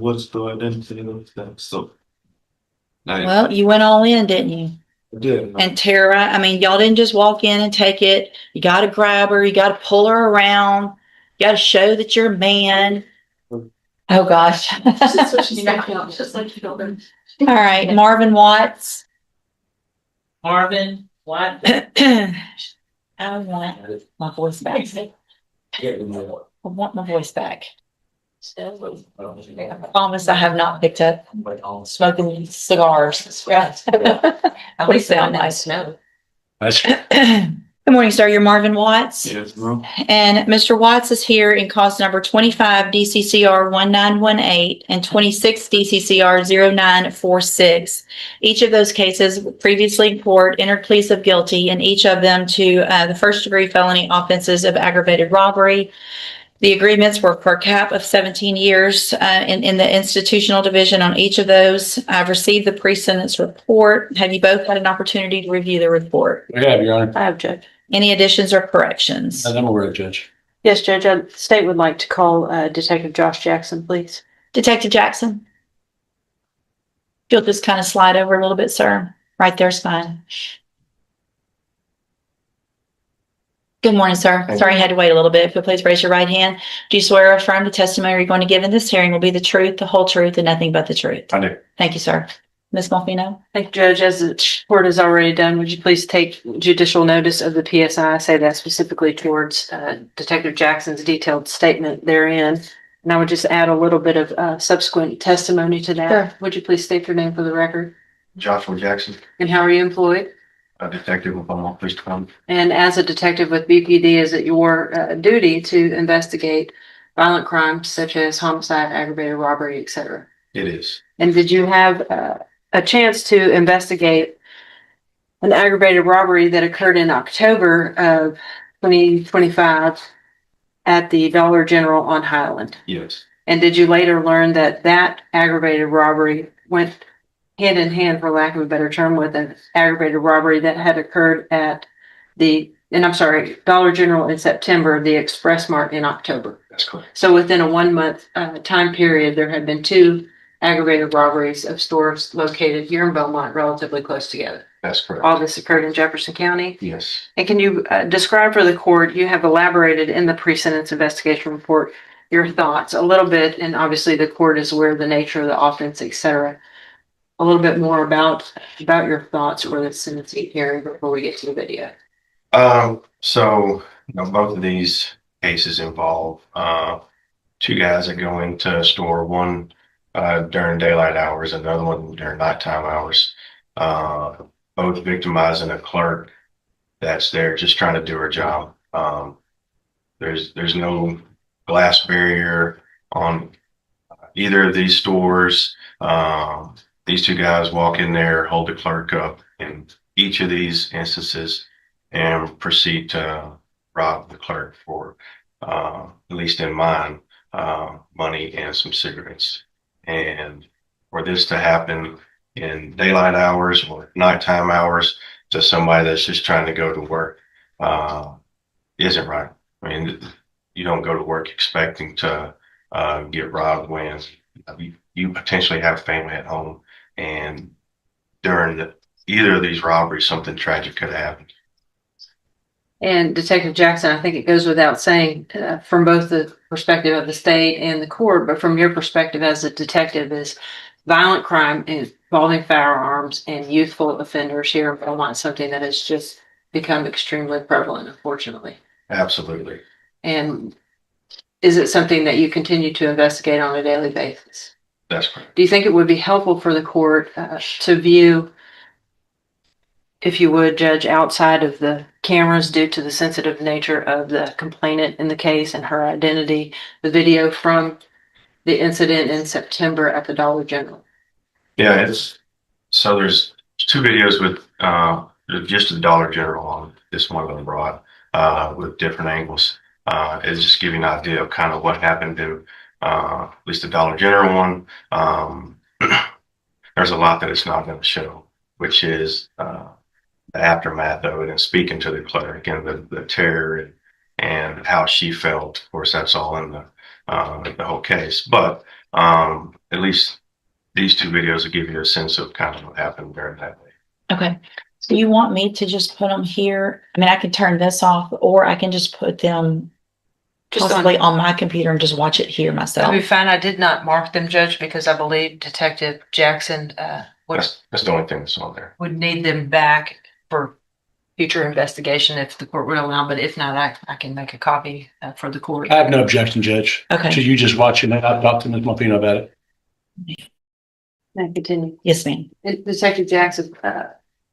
What's the identity of that? So Well, you went all in, didn't you? I did. And Tara, I mean, y'all didn't just walk in and take it. You got to grab her. You got to pull her around. You got to show that you're a man. Oh gosh. Just like you know. All right, Marvin Watts. Marvin, what? I want my voice back. I want my voice back. I promise I have not picked up smoking cigars. At least sound down in the like snow. Good morning, sir. You're Marvin Watts. Yes, ma'am. And Mr. Watts is here in cause number 25 DCCR 1918 and 26 DCCR 0946. Each of those cases previously in court entered pleas of guilty, and each of them to the first degree felony offenses of aggravated robbery. The agreements were per cap of 17 years in the institutional division on each of those. I've received the pre-sentence report. Have you both had an opportunity to review the report? I have, Your Honor. I have, Judge. Any additions or corrections? I'm aware, Judge. Yes, Judge. The state would like to call Detective Josh Jackson, please. Detective Jackson? You'll just kind of slide over a little bit, sir. Right there's fine. Good morning, sir. Sorry I had to wait a little bit. If you'll please raise your right hand. Do you swear or affirm the testimony you're going to give in this hearing will be the truth, the whole truth, and nothing but the truth? I do. Thank you, sir. Ms. Malfino? Thank you, Judge. As the court has already done, would you please take judicial notice of the PSI? I say that specifically towards Detective Jackson's detailed statement therein. And I would just add a little bit of subsequent testimony to that. Sure. Would you please state your name for the record? Joshua Jackson, And how are you employed? a detective with Beaumont Police Department. And as a detective with BPD, is it your duty to investigate violent crimes such as homicide, aggravated robbery, et cetera? It is. And did you have a chance to investigate an aggravated robbery that occurred in October of 2025 at the Dollar General on Highland? Yes. And did you later learn that that aggravated robbery went hand in hand, for lack of a better term, with an aggravated robbery that had occurred at Dollar General in September, the Express Mart in October? That's correct. So within a 1 month time period, there had been two aggravated robberies of stores located here in Beaumont, relatively close together. That's correct. All this occurred in Jefferson County. Yes. And can you describe for the court, you have elaborated in the pre-sentence investigation report, your thoughts a little bit, and obviously the court is aware of the nature of the offense, et cetera. A little bit more about your thoughts or the sentencing hearing before we get to the video. So both of these cases involve two guys that go into a store, one during daylight hours, another one during nighttime hours, both victimizing a clerk that's there just trying to do her job. There's no glass barrier on either of these stores. These two guys walk in there, hold the clerk up in each of these instances, and proceed to rob the clerk for, at least in mine, money and some cigarettes. And for this to happen in daylight hours or nighttime hours to somebody that's just trying to go to work isn't right. I mean, you don't go to work expecting to get robbed when you potentially have family at home, and during either of these robberies, something tragic could have happened. And Detective Jackson, I think it goes without saying from both the perspective of the state and the court, but from your perspective as a detective, is violent crime involving firearms and youthful offenders here in Beaumont something that has just become extremely prevalent, unfortunately. Absolutely. And is it something that you continue to investigate on a daily basis? That's correct. Do you think it would be helpful for the court to view, if you would, Judge, outside of the cameras due to the sensitive nature of the complainant in the case and her identity, the video from the incident in September at the Dollar General? Yeah, so there's two videos with just the Dollar General on this one of them brought with different angles. It's just giving you an idea of kind of what happened to at least the Dollar General one. There's a lot that it's not going to show, which is the aftermath of it and speaking to the clerk and the terror and how she felt. Of course, that's all in the whole case. But at least these two videos will give you a sense of kind of what happened during that day. Okay. Do you want me to just put them here? I mean, I can turn this off, or I can just put them possibly on my computer and just watch it here myself. That'd be fine. I did not mark them, Judge, because I believe Detective Jackson, That's the only thing that's on there. would need them back for future investigation if the court would allow, but if not, I can make a copy for the court. I have no objection, Judge. Okay. To you just watching it. I've talked to Ms. Malvino about it. May I continue? Yes, ma'am. Detective Jackson,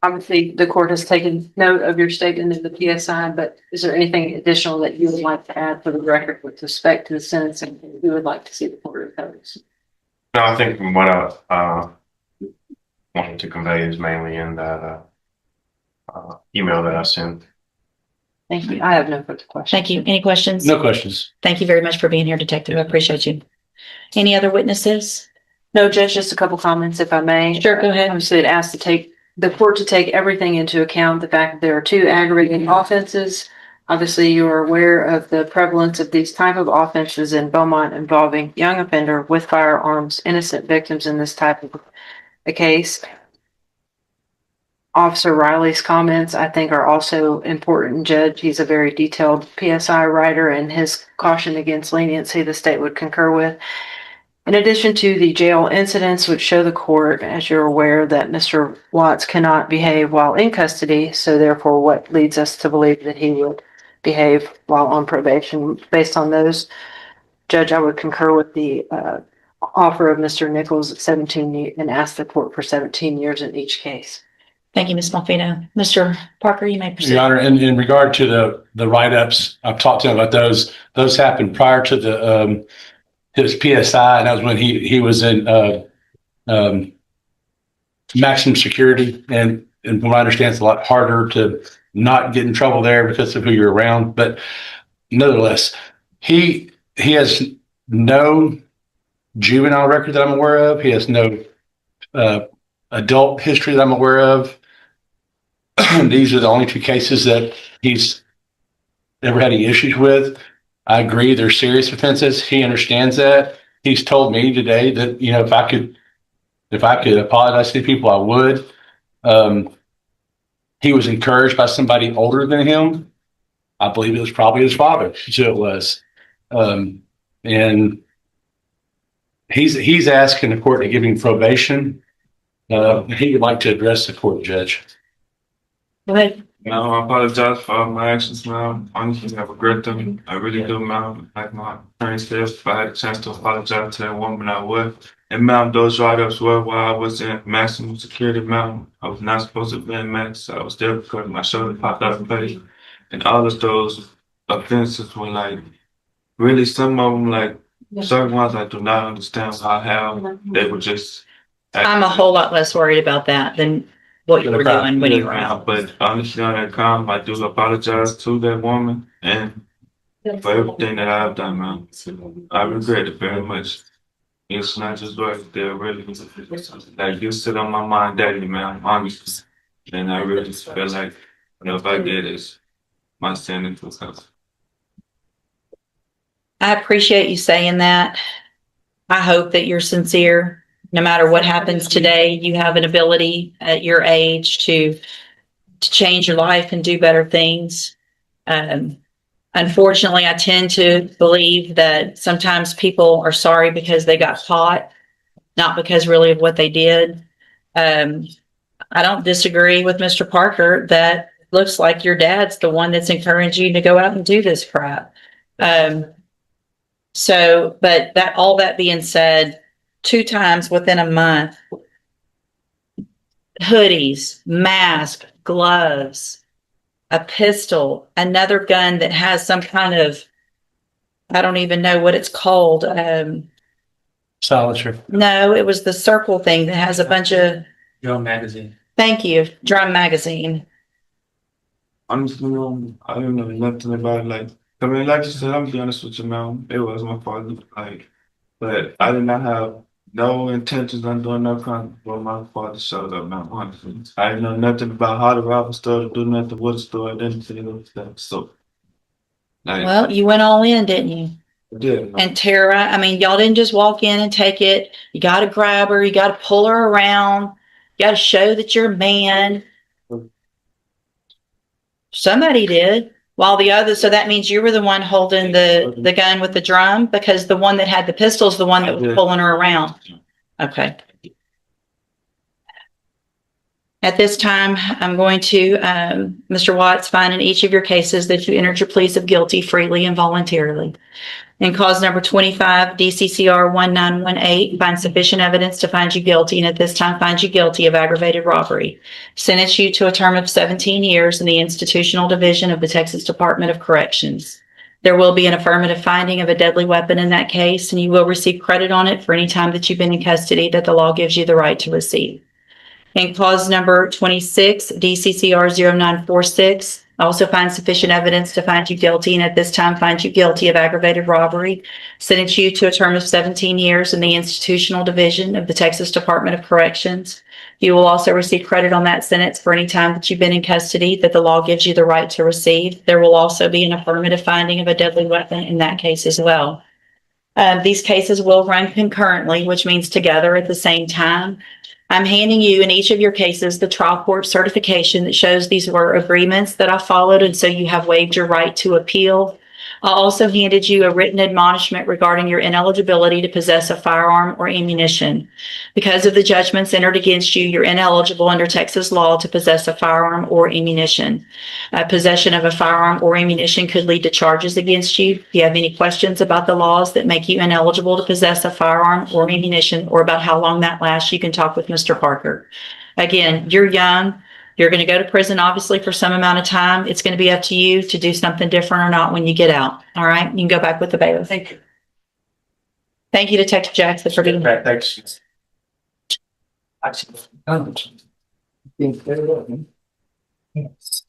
obviously the court has taken note of your statement in the PSI, but is there anything additional that you would like to add for the record with respect to the sentencing that you would like to see the court impose? No, I think what I wanted to convey is mainly in that email that I sent. Thank you. I have no further questions. Thank you. Any questions? No questions. Thank you very much for being here, Detective. I appreciate you. Any other witnesses? No, Judge, just a couple comments if I may. Sure, go ahead. Obviously, it asked to take the court to take everything into account, the fact that there are two aggravating offenses. Obviously, you are aware of the prevalence of these type of offenses in Beaumont involving young offender with firearms, innocent victims in this type of a case. Officer Riley's comments, I think, are also important, Judge. He's a very detailed PSI writer, and his caution against leniency the state would concur with. In addition to the jail incidents, which show the court, as you're aware, that Mr. Watts cannot behave while in custody, so therefore what leads us to believe that he would behave while on probation. Based on those, Judge, I would concur with the offer of Mr. Nichols at 17 and ask the court for 17 years in each case. Thank you, Ms. Malfino. Mr. Parker, you may proceed. Your Honor, in regard to the write-ups, I've talked to him about those. Those happened prior to the his PSI, and that was when he was in maximum security. And from what I understand, it's a lot harder to not get in trouble there because of who you're around. But nevertheless, he has no juvenile record that I'm aware of. He has no adult history that I'm aware of. These are the only two cases that he's ever had any issues with. I agree, they're serious offenses. He understands that. He's told me today that, you know, if I could apologize to people, I would. He was encouraged by somebody older than him. I believe it was probably his father. So it was. And he's asking the court to give him probation. He would like to address the court, Judge. Go ahead. No, I apologize for all my actions, ma'am. Honestly, I regret them. I really do, ma'am. Like my attorney said, if I had a chance to apologize to that woman, I would. And ma'am, those write-ups were while I was in maximum security, ma'am. I was not supposed to be in max. I was there because my shoulder popped out of place. And all of those offenses were like, really some of them, like certain ones I do not understand how they were just. I'm a whole lot less worried about that than what you were doing when you were out. But honestly, on that count, I do apologize to that woman and for everything that I've done, man. I regret it very much. It's not just right there, really. Like, you sit on my mind daily, man, honestly. And I really feel like whatever I did is my sin and because. I appreciate you saying that. I hope that you're sincere. No matter what happens today, you have an ability at your age to change your life and do better things. Unfortunately, I tend to believe that sometimes people are sorry because they got caught, not because really of what they did. I don't disagree with Mr. Parker that looks like your dad's the one that's encouraging you to go out and do this crap. But all that being said, 2 times within a month, hoodies, mask, gloves, a pistol, another gun that has some kind of, I don't even know what it's called. Silencer. No, it was the circle thing that has a bunch of, Your magazine. thank you, drum magazine. Honestly, I don't know nothing about it. Like, I mean, like you said, I'm be honest with you, man. It was my fault. Like, but I did not have no intentions on doing no crime before my father showed up, man. Honestly, I didn't know nothing about how to rob a store, to do nothing with a store, anything like that. So, like, Well, you went all in, didn't you? Did. And Tara, I mean, y'all didn't just walk in and take it. You got to grab her. You got to pull her around. You got to show that you're a man. Somebody did. While the other, so that means you were the one holding the gun with the drum, because the one that had the pistol is the one that was pulling her around. Okay. At this time, I'm going to, Mr. Watts, find in each of your cases that you entered your pleas of guilty freely and voluntarily. In cause number 25, DCCR 1918, find sufficient evidence to find you guilty, and at this time find you guilty of aggravated robbery. Sentence you to a term of 17 years in the institutional division of the Texas Department of Corrections. There will be an affirmative finding of a deadly weapon in that case, and you will receive credit on it for any time that you've been in custody that the law gives you the right to receive. In clause number 26, DCCR 0946, also find sufficient evidence to find you guilty, and at this time find you guilty of aggravated robbery. Sentence you to a term of 17 years in the institutional division of the Texas Department of Corrections. You will also receive credit on that sentence for any time that you've been in custody that the law gives you the right to receive. There will also be an affirmative finding of a deadly weapon in that case as well. These cases will run concurrently, which means together at the same time. I'm handing you in each of your cases the trial court certification that shows these were agreements that I followed, and so you have waived your right to appeal. I also handed you a written admonishment regarding your ineligibility to possess a firearm or ammunition. Because of the judgments entered against you, you're ineligible under Texas law to possess a firearm or ammunition. Possession of a firearm or ammunition could lead to charges against you. If you have any questions about the laws that make you ineligible to possess a firearm or ammunition, or about how long that lasts, you can talk with Mr. Parker. Again, you're young. You're going to go to prison, obviously, for some amount of time. It's going to be up to you to do something different or not when you get out. All right? You can go back with the bailiff. Thank you. Thank you, Detective Jackson, for being here. Thanks. Yes.